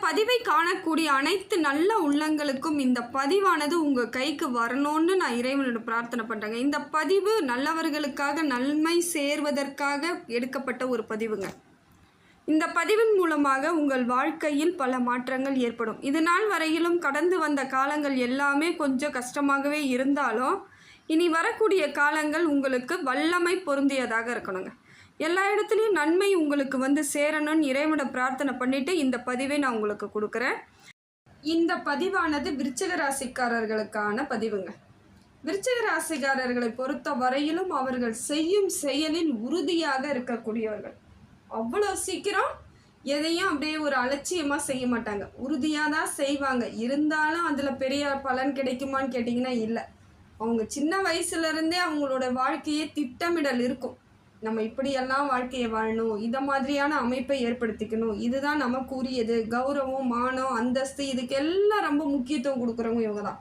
பதிவை காணக்கூடிய அனைத்து நல்ல உள்ளங்களுக்கும் இந்த பதிவானது உங்கள் கைக்கு வரணும்னு நான் இறைவனோட பிரார்த்தனை பண்ணுறேங்க. இந்த பதிவு நல்லவர்களுக்காக நன்மை சேர்வதற்காக எடுக்கப்பட்ட ஒரு பதிவுங்க. இந்த பதிவின் மூலமாக உங்கள் வாழ்க்கையில் பல மாற்றங்கள் ஏற்படும். இது நாள் வரையிலும் கடந்து வந்த காலங்கள் எல்லாமே கொஞ்சம் கஷ்டமாகவே இருந்தாலும் இனி வரக்கூடிய காலங்கள் உங்களுக்கு வல்லமை பொருந்தியதாக இருக்கணுங்க. எல்லா இடத்துலையும் நன்மை உங்களுக்கு சேரணும்னு இறைவனை பிரார்த்தனை பண்ணிவிட்டு இந்த பதிவை நான் உங்களுக்கு கொடுக்குறேன். இந்த பதிவானது விருச்சிக ராசிக்காரர்களுக்கான பதிவுங்க. விருச்சிக ராசிக்காரர்களை பொறுத்த வரையிலும் அவர்கள் செய்யும் செயலில் உறுதியாக இருக்கக்கூடியவர்கள். அவ்வளோ சீக்கிரம் எதையும் அப்படியே ஒரு அலட்சியமாக செய்ய மாட்டாங்க, உறுதியாக தான் செய்வாங்க. இருந்தாலும் அதில் பெரிய பலன் கிடைக்குமான்னு கேட்டிங்கன்னா இல்லை. அவங்க சின்ன வயசுலேருந்தே அவங்களோட வாழ்க்கையே திட்டமிடல் இருக்கும். நம்ம இப்படியெல்லாம் வாழ்க்கையை வாழணும், இதை மாதிரியான அமைப்பை ஏற்படுத்திக்கணும், இதுதான் நமக்கு உரியது, கௌரவம், மானம், அந்தஸ்து, இதுக்கெல்லாம் ரொம்ப முக்கியத்துவம் கொடுக்குறவங்க இவங்க தான்.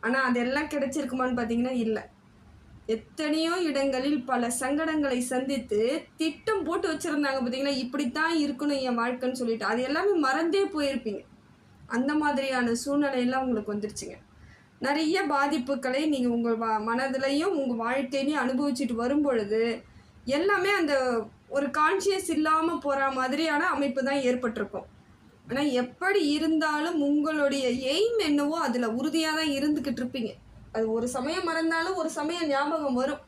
ஆனால் அதெல்லாம் கிடைச்சிருக்குமான்னு பார்த்தீங்கன்னா இல்லை. எத்தனையோ இடங்களில் பல சங்கடங்களை சந்தித்து திட்டம் போட்டு வச்சுருந்தாங்க பார்த்தீங்கன்னா, இப்படித்தான் இருக்கணும் என் வாழ்க்கைன்னு சொல்லிட்டு அது எல்லாமே மறந்தே போயிருப்பீங்க. அந்த மாதிரியான சூழ்நிலையெல்லாம் உங்களுக்கு வந்துருச்சுங்க. நிறைய பாதிப்புகளை நீங்கள் உங்கள் மனதிலையும் உங்கள் வாழ்க்கையிலையும் அனுபவிச்சுட்டு வரும் பொழுது எல்லாமே அந்த ஒரு கான்ஷியஸ் இல்லாமல் போகிற மாதிரியான அமைப்பு தான் ஏற்பட்டிருக்கும். ஆனால் எப்படி இருந்தாலும் உங்களுடைய எய்ம் என்னவோ அதில் உறுதியாக தான் இருந்துக்கிட்டு இருப்பீங்க. அது ஒரு சமயம் மறந்தாலும் ஒரு சமயம் ஞாபகம் வரும்.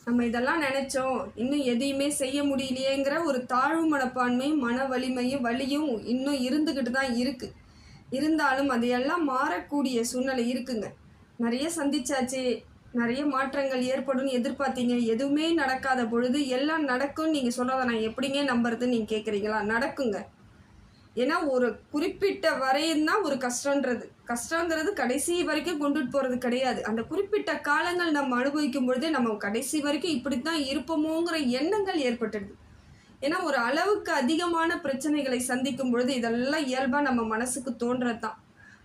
நம்ம இதெல்லாம் நினச்சோம், இன்னும் எதையுமே செய்ய முடியலையேங்கிற ஒரு தாழ்வு மனப்பான்மையும் மன வலிமையும் வலியும் இன்னும் இருந்துக்கிட்டு தான் இருக்குது. இருந்தாலும் அதையெல்லாம் மாறக்கூடிய சூழ்நிலை இருக்குங்க. நிறைய சந்திச்சாச்சு, நிறைய மாற்றங்கள் ஏற்படும்னு எதிர்பார்த்தீங்க, எதுவுமே நடக்காத பொழுது எல்லாம் நடக்கும்னு நீங்கள் சொல்கிறத நான் எப்படிங்க நம்புறதுன்னு நீங்கள் கேட்குறீங்களா? நடக்குங்க. ஏன்னா ஒரு குறிப்பிட்ட வரையும் தான் ஒரு கஷ்டங்கிறது கடைசி வரைக்கும் கொண்டுட்டு போகிறது கிடையாது. அந்த குறிப்பிட்ட காலங்கள் நம்ம அனுபவிக்கும் பொழுதே நம்ம கடைசி வரைக்கும் இப்படித்தான் இருப்போமோங்கிற எண்ணங்கள் ஏற்பட்டுடுது. ஏன்னா ஒரு அளவுக்கு அதிகமான பிரச்சனைகளை சந்திக்கும் பொழுது இதெல்லாம் இயல்பாக நம்ம மனசுக்கு தோன்றது தான்.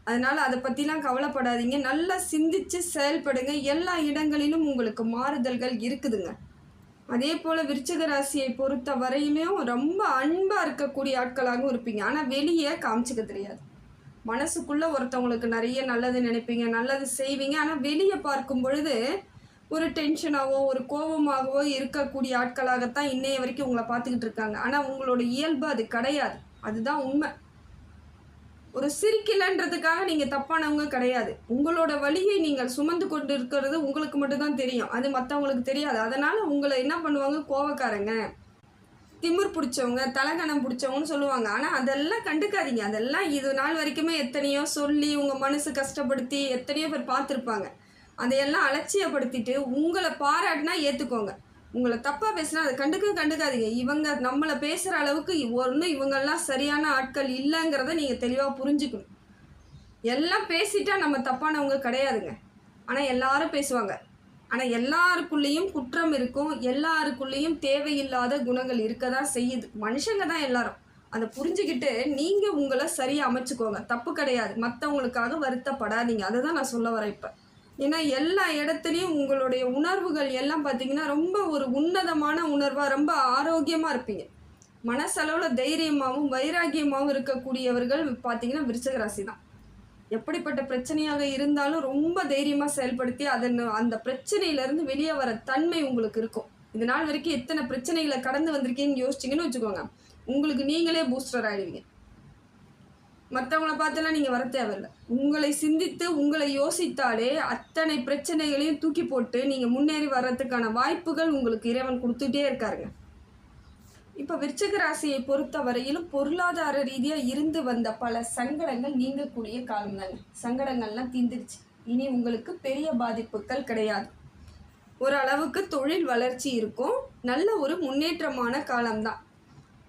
அதனால் அதை பற்றிலாம் கவலைப்படாதீங்க, நல்லா சிந்தித்து செயல்படுங்க. எல்லா இடங்களிலும் உங்களுக்கு மாறுதல்கள் இருக்குதுங்க. அதே போல் விருச்சிக ராசியை பொறுத்த வரையிலும் ரொம்ப அன்பாக இருக்கக்கூடிய ஆட்களாகவும் இருப்பீங்க. ஆனால் வெளியே காமிச்சிக்க தெரியாது. மனசுக்குள்ளே ஒருத்தவங்களுக்கு நிறைய நல்லது நினைப்பீங்க, நல்லது செய்வீங்க. ஆனால் வெளியே பார்க்கும் பொழுது ஒரு டென்ஷனாகவோ ஒரு கோபமாகவோ இருக்கக்கூடிய ஆட்களாகத்தான் இன்னைய வரைக்கும் உங்களை பார்த்துக்கிட்டு இருக்காங்க. ஆனால் உங்களோட இயல்பு அது கிடையாது. அதுதான் உண்மை. ஒரு சிரிக்கலைன்றதுக்காக நீங்கள் தப்பானவங்க கிடையாது. உங்களோட வலியை நீங்கள் சுமந்து கொண்டு இருக்கிறது உங்களுக்கு மட்டும்தான் தெரியும், அது மற்றவங்களுக்கு தெரியாது. அதனால் உங்களை என்ன பண்ணுவாங்க, கோவக்காரங்க, திமிர் பிடிச்சவங்க, தலகணம் பிடிச்சவங்கன்னு சொல்லுவாங்க. ஆனால் அதெல்லாம் கண்டுக்காதீங்க. அதெல்லாம் இது நாள் வரைக்குமே எத்தனையோ சொல்லி உங்கள் மனசு கஷ்டப்படுத்தி எத்தனையோ பேர் பார்த்துருப்பாங்க. அதையெல்லாம் அலட்சியப்படுத்திட்டு உங்களை பாராட்டினா ஏற்றுக்கோங்க. உங்களை தப்பாக பேசினா அதை கண்டுக்காதீங்க. இவங்க நம்மளை பேசுகிற அளவுக்கு இவங்கெல்லாம் சரியான ஆட்கள் இல்லைங்கிறத நீங்கள் தெளிவாக புரிஞ்சுக்கணும். எல்லாம் பேசிட்டா நம்ம தப்பானவங்க கிடையாதுங்க. ஆனால் எல்லாரும் பேசுவாங்க. ஆனால் எல்லாருக்குள்ளேயும் குற்றம் இருக்கும், எல்லாருக்குள்ளேயும் தேவையில்லாத குணங்கள் இருக்க தான் செய்யுது. மனுஷங்க தான் எல்லாரும். அதை புரிஞ்சுக்கிட்டு நீங்கள் உங்களை சரியாக அமைச்சுக்கோங்க, தப்பு கிடையாது. மற்றவங்களுக்காக வருத்தப்படாதீங்க. அதை தான் நான் சொல்ல வரேன் இப்போ. ஏன்னா எல்லா இடத்துலையும் உங்களுடைய உணர்வுகள் எல்லாம் பார்த்திங்கன்னா ரொம்ப ஒரு உன்னதமான உணர்வாக ரொம்ப ஆரோக்கியமாக இருப்பீங்க. மனசளவில் தைரியமாகவும் வைராக்கியமாகவும் இருக்கக்கூடியவர்கள் பார்த்திங்கன்னா விருச்சிக ராசி தான். எப்படிப்பட்ட பிரச்சனையாக இருந்தாலும் ரொம்ப தைரியமாக செயல்படுத்தி அந்த பிரச்சனையிலேருந்து வெளியே வர தன்மை உங்களுக்கு இருக்கும். இது நாள் வரைக்கும் எத்தனை பிரச்சனைகளை கடந்து வந்திருக்கீங்கன்னு யோசிச்சிங்கன்னு வச்சுக்கோங்க, உங்களுக்கு நீங்களே பூஸ்டர் ஆகிடுவீங்க. மற்றவங்கள பார்த்தெல்லாம் நீங்கள் வர தேவையில்லை. உங்களை சிந்தித்து உங்களை யோசித்தாலே அத்தனை பிரச்சனைகளையும் தூக்கி போட்டு நீங்கள் முன்னேறி வர்றதுக்கான வாய்ப்புகள் உங்களுக்கு இறைவன் கொடுத்துட்டே இருக்காருங்க. இப்போ விருச்சிக ராசியை பொறுத்த வரையிலும் பொருளாதார ரீதியாக இருந்து வந்த பல சங்கடங்கள் நீங்கக்கூடிய காலம் தாங்க. சங்கடங்கள்லாம் தீர்ந்துருச்சு. இனி உங்களுக்கு பெரிய பாதிப்புகள் கிடையாது. ஓரளவுக்கு தொழில் வளர்ச்சி இருக்கும். நல்ல ஒரு முன்னேற்றமான காலம்தான்.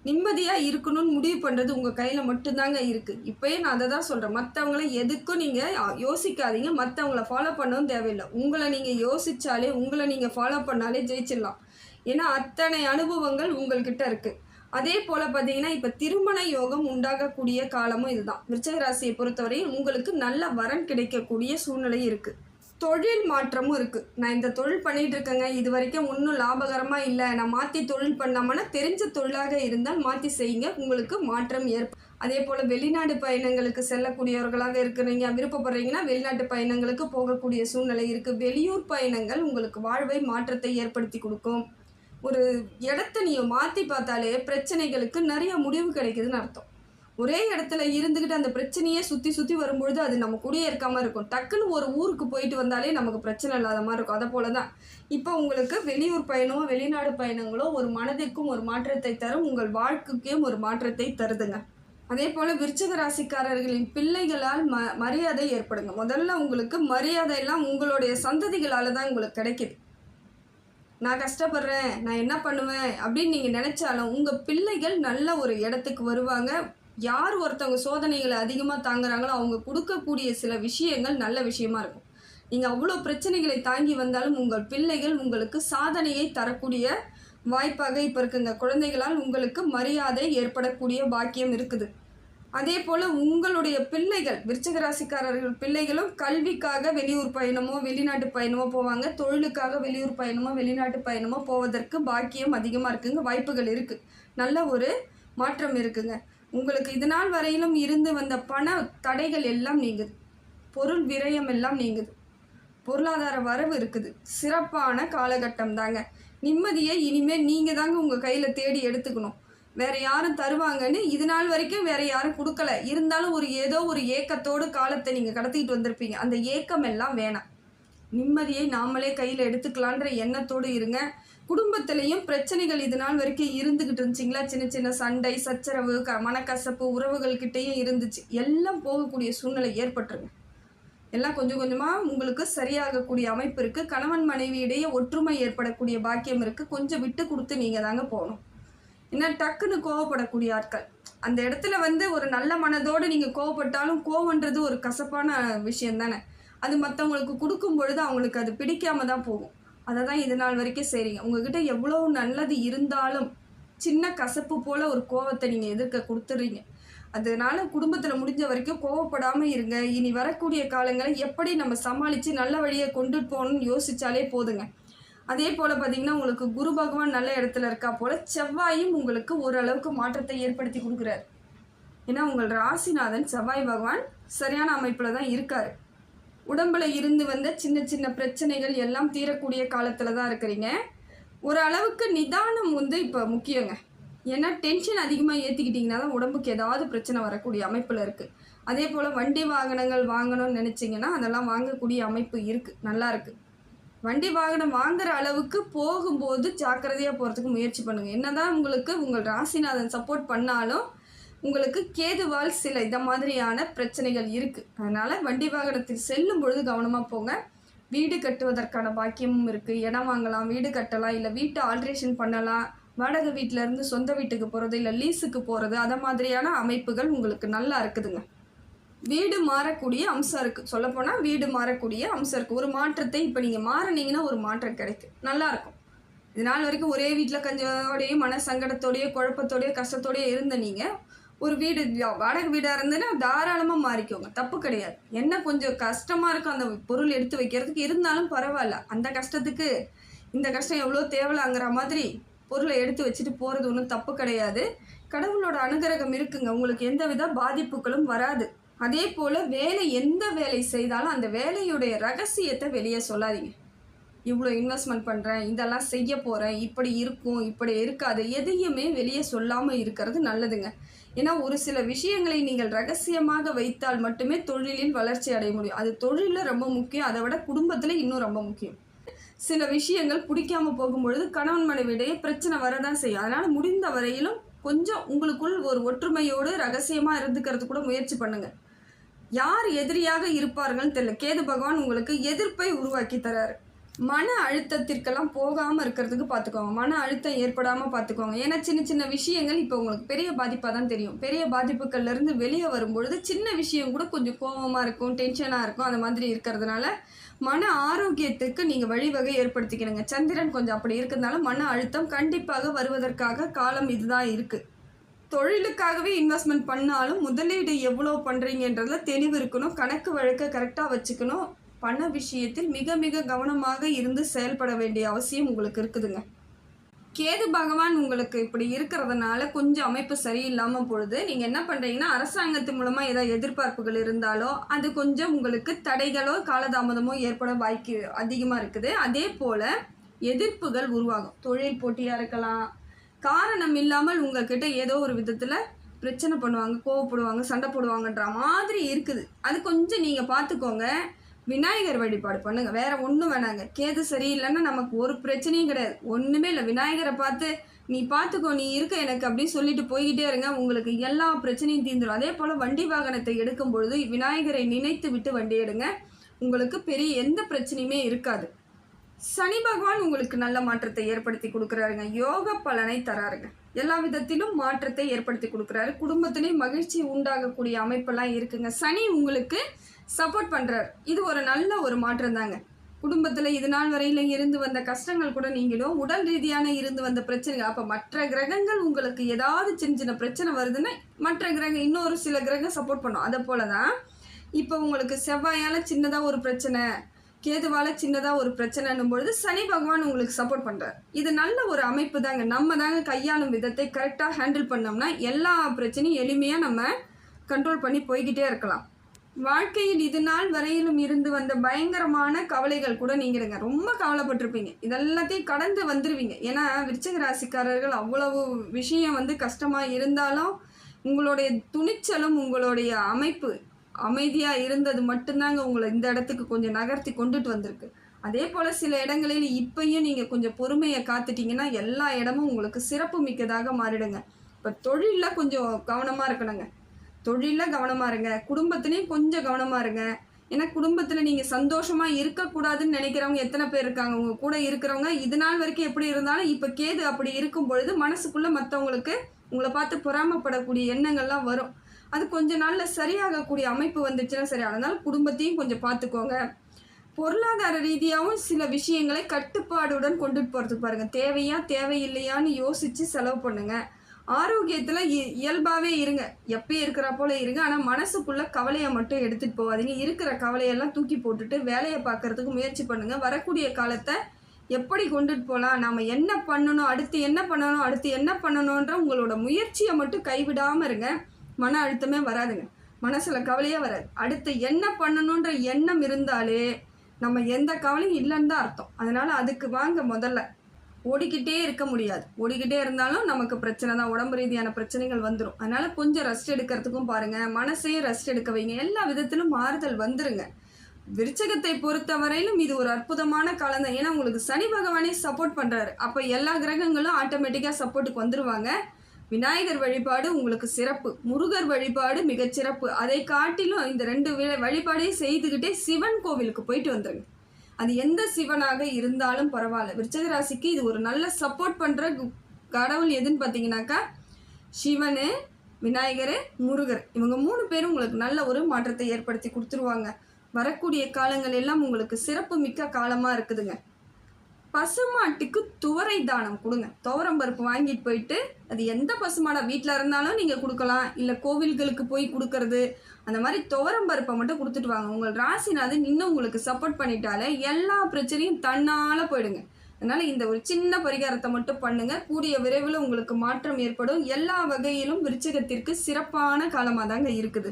நிம்மதியாக இருக்கணும்னு முடிவு பண்ணுறது உங்கள் கையில் மட்டும்தாங்க இருக்குது. இப்போயே நான் அதை தான் சொல்கிறேன். மற்றவங்கள எதுக்கும் நீங்கள் யோசிக்காதீங்க, மற்றவங்கள ஃபாலோ பண்ணவும் தேவையில்லை. உங்களை நீங்கள் யோசித்தாலே, உங்களை நீங்கள் ஃபாலோ பண்ணாலே ஜெயிச்சிடலாம். ஏன்னா அத்தனை அனுபவங்கள் உங்கள்கிட்ட இருக்குது. அதே போல் பார்த்தீங்கன்னா இப்போ திருமண யோகம் உண்டாகக்கூடிய காலமும் இதுதான். விருச்சிக ராசியை பொறுத்தவரையும் உங்களுக்கு நல்ல வரன் கிடைக்கக்கூடிய சூழ்நிலை இருக்குது. தொழில் மாற்றமும் இருக்குது. நான் இந்த தொழில் பண்ணிகிட்டு இருக்கேங்க, இது வரைக்கும் ஒன்றும் லாபகரமாக இல்லை, நான் மாற்றி தொழில் பண்ணாமன்னா தெரிஞ்ச தொழிலாக இருந்தால் மாற்றி செய்யுங்க, உங்களுக்கு மாற்றம் அதே போல் வெளிநாடு பயணங்களுக்கு செல்லக்கூடியவர்களாக இருக்கிறீங்க, விருப்பப்படுறீங்கன்னா வெளிநாட்டு பயணங்களுக்கு போகக்கூடிய சூழ்நிலை இருக்குது. வெளியூர் பயணங்கள் உங்களுக்கு வாழ்வை மாற்றத்தை ஏற்படுத்தி கொடுக்கும். ஒரு இடத்த நீங்கள் மாற்றி பார்த்தாலே பிரச்சனைகளுக்கு நிறைய முடிவு கிடைக்குதுன்னு அர்த்தம். ஒரே இடத்துல இருந்துக்கிட்டு அந்த பிரச்சனையே சுற்றி சுற்றி வரும்பொழுது அது நம்ம கூடயே இருக்காமல் இருக்கும். டக்குன்னு ஒரு ஊருக்கு போயிட்டு வந்தாலே நமக்கு பிரச்சனை இல்லாத மாதிரி இருக்கும். அதை போல தான் இப்போ உங்களுக்கு வெளியூர் பயணமோ வெளிநாடு பயணங்களோ ஒரு மனதிற்கும் ஒரு மாற்றத்தை தரும், உங்கள் வாழ்க்கைக்கும் ஒரு மாற்றத்தை தருதுங்க. அதே போல் விருச்சிக ராசிக்காரர்களின் பிள்ளைகளால் மரியாதை ஏற்படுங்க. முதல்ல உங்களுக்கு மரியாதையெல்லாம் உங்களுடைய சந்ததிகளால் தான் உங்களுக்கு கிடைக்கிது. நான் கஷ்டப்படுறேன், நான் என்ன பண்ணுவேன் அப்படின்னு நீங்கள் நினச்சாலும் உங்கள் பிள்ளைகள் நல்ல ஒரு இடத்துக்கு வருவாங்க. யார் ஒருத்தவங்க சோதனைகளை அதிகமாக தாங்குறாங்களோ அவங்க கொடுக்கக்கூடிய சில விஷயங்கள் நல்ல விஷயமா இருக்கும். நீங்கள் அவ்வளோ பிரச்சனைகளை தாங்கி வந்தாலும் உங்கள் பிள்ளைகள் உங்களுக்கு சாதனையை தரக்கூடிய வாய்ப்பாக இப்போ இருக்குங்க. குழந்தைகளால் உங்களுக்கு மரியாதை ஏற்படக்கூடிய பாக்கியம் இருக்குது. அதே போல் உங்களுடைய பிள்ளைகள் விருச்சிக ராசிக்காரர்கள் பிள்ளைகளும் கல்விக்காக வெளியூர் பயணமோ வெளிநாட்டு பயணமோ போவாங்க. தொழிலுக்காக வெளியூர் பயணமோ வெளிநாட்டு பயணமோ போவதற்கு பாக்கியம் அதிகமாக இருக்குங்க. வாய்ப்புகள் இருக்குது. நல்ல ஒரு மாற்றம் இருக்குங்க. உங்களுக்கு இது நாள் வரையிலும் இருந்து வந்த பண தடைகள் எல்லாம் நீங்குது. பொருள் விரயம் எல்லாம் நீங்குது. பொருளாதார வரவு இருக்குது. சிறப்பான காலகட்டம் தாங்க. நிம்மதியை இனிமேல் நீங்கள் தாங்க உங்கள் கையில் தேடி எடுத்துக்கணும். வேறு யாரும் தருவாங்கன்னு இது நாள் வரைக்கும் வேறு யாரும் கொடுக்கல. இருந்தாலும் ஏதோ ஒரு ஏக்கத்தோடு காலத்தை நீங்கள் கடத்திக்கிட்டு வந்திருப்பீங்க. அந்த ஏக்கம் எல்லாம் வேணாம். நிம்மதியை நாமளே கையில் எடுத்துக்கலான்ற எண்ணத்தோடு இருங்க. குடும்பத்திலையும் பிரச்சனைகள் இது நாள் வரைக்கும் இருந்துக்கிட்டு இருந்துச்சிங்களா, சின்ன சின்ன சண்டை சச்சரவு மனக்கசப்பு உறவுகள்கிட்டையும் இருந்துச்சு. எல்லாம் போகக்கூடிய சூழ்நிலை ஏற்பட்டுருங்க. எல்லாம் கொஞ்சம் கொஞ்சமாக உங்களுக்கு சரியாகக்கூடிய அமைப்பு இருக்குது. கணவன் மனைவியிடையே ஒற்றுமை ஏற்படக்கூடிய பாக்கியம் இருக்குது. கொஞ்சம் விட்டு கொடுத்து நீங்கள் தாங்க போகணும். ஏன்னா டக்குன்னு கோவப்படக்கூடிய ஆட்கள் அந்த இடத்துல ஒரு நல்ல மனதோடு நீங்கள் கோவப்பட்டாலும் கோவன்றது ஒரு கசப்பான விஷயம் தானே. அது மற்றவங்களுக்கு கொடுக்கும் பொழுது அவங்களுக்கு அது பிடிக்காம தான் போகும். அதை தான் இது நாள் வரைக்கும் செய்கிறீங்க. உங்ககிட்ட எவ்வளோ நல்லது இருந்தாலும் சின்ன கசப்பு போல் ஒரு கோவத்தை நீங்கள் எதிர்க்க கொடுத்துட்றீங்க. அதனால குடும்பத்தில் முடிஞ்ச வரைக்கும் கோவப்படாமல் இருங்க. இனி வரக்கூடிய காலங்களை எப்படி நம்ம சமாளித்து நல்ல வழியை கொண்டுட்டு போகணும்னு யோசித்தாலே போதுங்க. அதே போல் பார்த்திங்கன்னா உங்களுக்கு குரு பகவான் நல்ல இடத்துல இருக்கா போல் செவ்வாயும் உங்களுக்கு ஓரளவுக்கு மாற்றத்தை ஏற்படுத்தி கொடுக்குறாரு. ஏன்னா உங்கள் ராசிநாதன் செவ்வாய் பகவான் சரியான அமைப்பில் தான் இருக்கார். உடம்புல இருந்து வந்த சின்ன சின்ன பிரச்சனைகள் எல்லாம் தீரக்கூடிய காலத்தில் தான் இருக்கிறீங்க. ஒரு அளவுக்கு நிதானம் இப்போ முக்கியங்க. ஏன்னா டென்ஷன் அதிகமாக ஏற்றிக்கிட்டிங்கன்னா தான் உடம்புக்கு ஏதாவது பிரச்சனை வரக்கூடிய அமைப்பில் இருக்குது. அதே போல் வண்டி வாகனங்கள் வாங்கணும்னு நினச்சிங்கன்னா அதெல்லாம் வாங்கக்கூடிய அமைப்பு இருக்குது, நல்லா இருக்குது. வண்டி வாகனம் வாங்குகிற அளவுக்கு போகும்போது ஜாக்கிரதையாக போகிறதுக்கு முயற்சி பண்ணுங்கள். என்ன தான் உங்களுக்கு உங்கள் ராசிநாதன் சப்போர்ட் பண்ணாலும் உங்களுக்கு கேதுவால் சில இத மாதிரியான பிரச்சனைகள் இருக்குது. அதனால் வண்டி வாகனத்தில் செல்லும் பொழுது கவனமாக போங்க. வீடு கட்டுவதற்கான பாக்கியமும் இருக்குது. இடம் வாங்கலாம், வீடு கட்டலாம், இல்லை வீட்டை ஆல்ட்ரேஷன் பண்ணலாம். வாடகை வீட்டிலேருந்து சொந்த வீட்டுக்கு போகிறது, இல்லை லீஸுக்கு போகிறது, அதை மாதிரியான அமைப்புகள் உங்களுக்கு நல்லா இருக்குதுங்க. வீடு மாறக்கூடிய அம்சம் இருக்குது. சொல்லப்போனால் வீடு மாறக்கூடிய அம்சம் இருக்குது. ஒரு மாற்றத்தை இப்போ நீங்கள் மாறினீங்கன்னா ஒரு மாற்றம் கிடைக்கும், நல்லாயிருக்கும். இது நாள் வரைக்கும் ஒரே வீட்டில் கஞ்சோடையே மன சங்கடத்தோடையே குழப்பத்தோடையே கஷ்டத்தோடையே இருந்த நீங்கள் ஒரு வீடு வாடகை வீடாக இருந்ததுன்னா தாராளமாக மாறிக்கோங்க, தப்பு கிடையாது. என்ன கொஞ்சம் கஷ்டமாக இருக்கும் அந்த பொருள் எடுத்து வைக்கிறதுக்கு, இருந்தாலும் பரவாயில்ல. அந்த கஷ்டத்துக்கு இந்த கஷ்டம் எவ்வளோ தேவலாங்கிற மாதிரி பொருளை எடுத்து வச்சுட்டு போகிறது ஒன்றும் தப்பு கிடையாது. கடவுளோட அனுகிரகம் இருக்குங்க, உங்களுக்கு எந்த வித பாதிப்புகளும் வராது. அதே போல் எந்த வேலை செய்தாலும் அந்த வேலையுடைய ரகசியத்தை வெளியே சொல்லாதீங்க. இவ்வளோ இன்வெஸ்ட்மெண்ட் பண்ணுறேன், இதெல்லாம் செய்ய போகிறேன், இப்படி இருக்கும் இப்படி இருக்காது, எதையுமே வெளியே சொல்லாமல் இருக்கிறது நல்லதுங்க. ஏன்னா ஒரு சில விஷயங்களை நீங்கள் ரகசியமாக வைத்தால் மட்டுமே தொழிலில் வளர்ச்சி அடைய முடியும். அது தொழிலில் ரொம்ப முக்கியம், அதை விட குடும்பத்தில் இன்னும் ரொம்ப முக்கியம். சில விஷயங்கள் பிடிக்காமல் போகும்பொழுது கணவன் மனைவியிடையே பிரச்சனை வரதான் செய்யும். அதனால் முடிந்த வரையிலும் கொஞ்சம் உங்களுக்குள் ஒரு ஒற்றுமையோடு ரகசியமாக இருந்துக்கிறது கூட முயற்சி பண்ணுங்கள். யார் எதிரியாக இருப்பார்கள்னு தெரியல. கேது பகவான் உங்களுக்கு எதிர்ப்பை உருவாக்கி தராரு. மன அழுத்தத்திற்கெல்லாம் போகாமல் இருக்கிறதுக்கு பார்த்துக்கோங்க. மன அழுத்தம் ஏற்படாமல் பார்த்துக்கோங்க. ஏன்னா சின்ன சின்ன விஷயங்கள் இப்போ உங்களுக்கு பெரிய பாதிப்பாக தான் தெரியும். பெரிய பாதிப்புகள்லேருந்து வெளியே வரும்பொழுது சின்ன விஷயம் கூட கொஞ்சம் கோபமாக இருக்கும், டென்ஷனாக இருக்கும். அந்த மாதிரி இருக்கிறதுனால மன ஆரோக்கியத்துக்கு நீங்கள் வழிவகை ஏற்படுத்திக்கணுங்க. சந்திரன் கொஞ்சம் அப்படி இருக்கிறதுனால மன அழுத்தம் கண்டிப்பாக வருவதற்காக காலம் இதுதான் இருக்குது. தொழிலுக்காகவே இன்வெஸ்ட்மெண்ட் பண்ணாலும் முதலீடு எவ்வளோ பண்ணுறீங்கன்றதில் தெளிவு இருக்கணும். கணக்கு வழக்கை கரெக்டாக வச்சுக்கணும். பண விஷயத்தில் மிக மிக கவனமாக இருந்து செயல்பட வேண்டிய அவசியம் உங்களுக்கு இருக்குதுங்க. கேது பகவான் உங்களுக்கு இப்படி இருக்கிறதுனால கொஞ்சம் அமைப்பு சரியில்லாமல் பொழுது நீங்கள் என்ன பண்ணுறீங்கன்னா, அரசாங்கத்து மூலமாக ஏதாவது எதிர்பார்ப்புகள் இருந்தாலோ அது கொஞ்சம் உங்களுக்கு தடைகளோ காலதாமதமோ ஏற்பட வாய்ப்பு அதிகமாக இருக்குது. அதே போல் எதிர்ப்புகள் உருவாகும். தொழில் போட்டியாக இருக்கலாம், காரணம் இல்லாமல் உங்ககிட்ட ஏதோ ஒரு விதத்தில் பிரச்சனை பண்ணுவாங்க, கோவப்படுவாங்க, சண்டை போடுவாங்கன்ற மாதிரி இருக்குது. அது கொஞ்சம் நீங்கள் பார்த்துக்கோங்க. விநாயகர் வழிபாடு பண்ணுங்கள், வேறு ஒன்றும் வேணாங்க. கேது சரியில்லைன்னா நமக்கு ஒரு பிரச்சனையும் கிடையாது, ஒன்றுமே இல்லை. விநாயகரை பார்த்து நீ பார்த்துக்கோ, நீ இருக்க எனக்கு அப்படின்னு சொல்லிட்டு போய்கிட்டே இருங்க, உங்களுக்கு எல்லா பிரச்சனையும் தீர்ந்துடும். அதே போல் வண்டி வாகனத்தை எடுக்கும் பொழுது விநாயகரை நினைத்து விட்டு வண்டி எடுங்க, உங்களுக்கு பெரிய எந்த பிரச்சனையுமே இருக்காது. சனி பகவான் உங்களுக்கு நல்ல மாற்றத்தை ஏற்படுத்தி கொடுக்குறாருங்க, யோக பலனை தராருங்க, எல்லா விதத்திலும் மாற்றத்தை ஏற்படுத்தி கொடுக்குறாரு. குடும்பத்திலையும் மகிழ்ச்சி உண்டாகக்கூடிய அமைப்பெல்லாம் இருக்குங்க. சனி உங்களுக்கு சப்போர்ட் பண்ணுறாரு, இது ஒரு நல்ல ஒரு மாற்றம் தாங்க. குடும்பத்தில் இது நாள் வரையில் இருந்து வந்த கஷ்டங்கள் கூட நீங்களும், உடல் ரீதியான இருந்து வந்த பிரச்சனைகள், அப்போ மற்ற கிரகங்கள் உங்களுக்கு ஏதாவது சின்ன சின்ன பிரச்சனை வருதுன்னா மற்ற கிரகம் இன்னொரு சில கிரகம் சப்போர்ட் பண்ணும். அதை போல தான் இப்போ உங்களுக்கு செவ்வாயால் சின்னதாக ஒரு பிரச்சனை, கேதுவால் சின்னதாக ஒரு பிரச்சனைன்னும் பொழுது சனி பகவான் உங்களுக்கு சப்போர்ட் பண்ணுறார். இது நல்ல ஒரு அமைப்பு தாங்க. நம்ம தாங்க கையாளும் விதத்தை கரெக்டாக ஹேண்டில் பண்ணோம்னா எல்லா பிரச்சனையும் எளிமையாக நம்ம கண்ட்ரோல் பண்ணி போய்கிட்டே இருக்கலாம். வாழ்க்கையில் இது நாள் வரையிலும் இருந்து வந்த பயங்கரமான கவலைகள் கூட நீங்கிடுங்க. ரொம்ப கவலைப்பட்டிருப்பீங்க, இதெல்லாத்தையும் கடந்து வந்துடுவீங்க. ஏன்னா விருச்சிக ராசிக்காரர்கள் அவ்வளவு விஷயம் கஷ்டமாக இருந்தாலும் உங்களுடைய துணிச்சலும் உங்களுடைய அமைப்பு அமைதியாக இருந்தது மட்டும்தாங்க உங்களை இந்த இடத்துக்கு கொஞ்சம் நகர்த்தி கொண்டுட்டு வந்திருக்கு. அதே போல் சில இடங்களில் இப்பையும் நீங்கள் கொஞ்சம் பொறுமையை காத்துட்டிங்கன்னா எல்லா இடமும் உங்களுக்கு சிறப்பு மிக்கதாக மாறிடுங்க. இப்போ தொழிலில் கொஞ்சம் கவனமாக இருக்கணுங்க, தொழிலில் கவனமாக இருங்க, குடும்பத்துலேயும் கொஞ்சம் கவனமாக இருங்க. ஏன்னா குடும்பத்தில் நீங்கள் சந்தோஷமாக இருக்கக்கூடாதுன்னு நினைக்கிறவங்க எத்தனை பேர் இருக்காங்க, உங்கள் கூட இருக்கிறவங்க இது நாள் வரைக்கும் எப்படி இருந்தாலும் இப்போ கேது அப்படி இருக்கும் பொழுது மனசுக்குள்ளே மற்றவங்களுக்கு உங்களை பார்த்து பொறாமப்படக்கூடிய எண்ணங்கள்லாம் வரும். அது கொஞ்ச நாளில் சரியாகக்கூடிய அமைப்பு வந்துச்சுன்னா சரி. அதனால குடும்பத்தையும் கொஞ்சம் பார்த்துக்கோங்க. பொருளாதார ரீதியாகவும் சில விஷயங்களை கட்டுப்பாடுடன் கொண்டுட்டு போகிறதுக்கு பாருங்கள். தேவையா தேவையில்லையான்னு யோசித்து செலவு பண்ணுங்கள். ஆரோக்கியத்தில் இயல்பாகவே இருங்க, எப்பயும் இருக்கிற போல இருங்க. ஆனால் மனசுக்குள்ளே கவலையை மட்டும் எடுத்துகிட்டு போகாதீங்க. இருக்கிற கவலையெல்லாம் தூக்கி போட்டுட்டு வேலையை பார்க்குறதுக்கு முயற்சி பண்ணுங்கள். வரக்கூடிய காலத்தை எப்படி கொண்டுட்டு போகலாம், நாம் என்ன பண்ணணும், அடுத்து என்ன பண்ணணும், அடுத்து என்ன பண்ணணுன்ற உங்களோட முயற்சியை மட்டும் கைவிடாமல் இருங்க. மன அழுத்தமே வராதுங்க, மனசில் கவலையே வராது. அடுத்து என்ன பண்ணணுன்ற எண்ணம் இருந்தாலே நம்ம எந்த கவலையும் இல்லைன்னு தான் அர்த்தம். அதனால் அதுக்கு வாங்க, முதல்ல ஓடிக்கிட்டே இருக்க முடியாது. ஓடிக்கிட்டே இருந்தாலும் நமக்கு பிரச்சனை தான், உடம்பு ரீதியான பிரச்சனைகள் வந்துடும். அதனால் கொஞ்சம் ரெஸ்ட் எடுக்கிறதுக்கும் பாருங்கள், மனசையும் ரெஸ்ட் எடுக்க வைங்க. எல்லா விதத்திலும் மாறுதல் வந்துருங்க. விருச்சகத்தை பொறுத்த வரையிலும் இது ஒரு அற்புதமான காலம் தான். ஏன்னா உங்களுக்கு சனி பகவானே சப்போர்ட் பண்ணுறாரு. அப்போ எல்லா கிரகங்களும் ஆட்டோமேட்டிக்காக சப்போர்ட்டுக்கு வந்துடுவாங்க. விநாயகர் வழிபாடு உங்களுக்கு சிறப்பு, முருகர் வழிபாடு மிகச்சிறப்பு. அதை காட்டிலும் இந்த 2 வழிபாடையும் செய்துக்கிட்டே சிவன் கோவிலுக்கு போயிட்டு வந்துடுங்க. அது எந்த சிவனாக இருந்தாலும் பரவாயில்ல. விருச்சிக ராசிக்கு இது ஒரு நல்ல சப்போர்ட் பண்ணுற கடவுள் எதுன்னு பார்த்தீங்கன்னாக்கா சிவன், விநாயகர், முருகர். இவங்க 3 பேரும் உங்களுக்கு நல்ல ஒரு மாற்றத்தை ஏற்படுத்தி கொடுத்துருவாங்க. வரக்கூடிய காலங்கள் எல்லாம் உங்களுக்கு சிறப்பு மிக்க காலமாக இருக்குதுங்க. பசுமாட்டுக்கு துவரை தானம் கொடுங்க. துவரம் பருப்பு வாங்கிட்டு போயிட்டு, அது எந்த பசுமாடா வீட்டில் இருந்தாலும் நீங்கள் கொடுக்கலாம், இல்லை கோவில்களுக்கு போய் கொடுக்கறது, அந்த மாதிரி துவரம் பருப்பை மட்டும் கொடுத்துட்டு வாங்க. உங்கள் ராசிநாதன் இன்னும் உங்களுக்கு சப்போர்ட் பண்ணிட்டாலே எல்லா பிரச்சனையும் தன்னால் போயிடுங்க. அதனால் இந்த ஒரு சின்ன பரிகாரத்தை மட்டும் பண்ணுங்கள், கூடிய விரைவில் உங்களுக்கு மாற்றம் ஏற்படும். எல்லா வகையிலும் விருச்சிகத்திற்கு சிறப்பான காலமாக தாங்க இருக்குது.